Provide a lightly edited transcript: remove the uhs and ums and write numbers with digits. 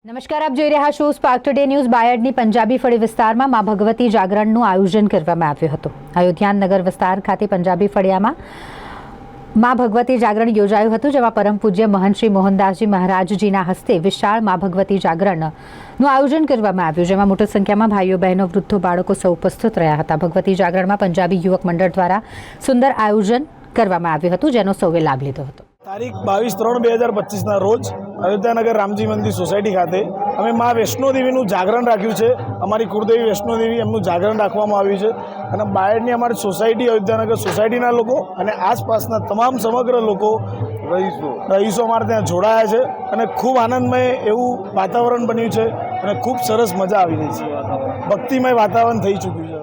નમસ્કાર, આપ જોઈ રહ્યા છો સ્પાર્ક ટુડે ન્યૂઝ. બાયડની પંજાબી ફળી વિસ્તારમાં મા ભગવતી જાગરણનું આયોજન કરવામાં આવ્યું હતું. અયોધ્યા નગર વિસ્તાર ખાતે પંજાબી ફળિયામાં મા ભગવતી જાગરણ યોજાયું હતું, જેમાં પરમ પૂજ્ય મહંત શ્રી મોહનદાસજી મહારાજજીના હસ્તે વિશાળ મા ભગવતી જાગરણનું આયોજન કરવામાં આવ્યું, જેમાં મોટી સંખ્યામાં ભાઈઓ બહેનો વૃદ્ધો બાળકો સૌ ઉપસ્થિત રહ્યા હતા. ભગવતી જાગરણમાં પંજાબી યુવક મંડળ દ્વારા સુંદર આયોજન કરવામાં આવ્યું હતું, જેનો સૌએ લાભ લીધો હતો. તારીખ 22/3/2025ના રોજ અયોધ્યાનગર રામજી મંદિર સોસાયટી ખાતે અમે મા વૈષ્ણોદેવીનું જાગરણ રાખ્યું છે. અમારી કુળદેવી વૈષ્ણોદેવી એમનું જાગરણ રાખવામાં આવ્યું છે અને બાયડની અમારી સોસાયટી અયોધ્યાનગર સોસાયટીના લોકો અને આસપાસના તમામ સમગ્ર લોકો રહીશો અમારે ત્યાં જોડાયા છે અને ખૂબ આનંદમય એવું વાતાવરણ બન્યું છે અને ખૂબ સરસ મજા આવી રહી છે. ભક્તિમય વાતાવરણ થઈ ચૂક્યું છે.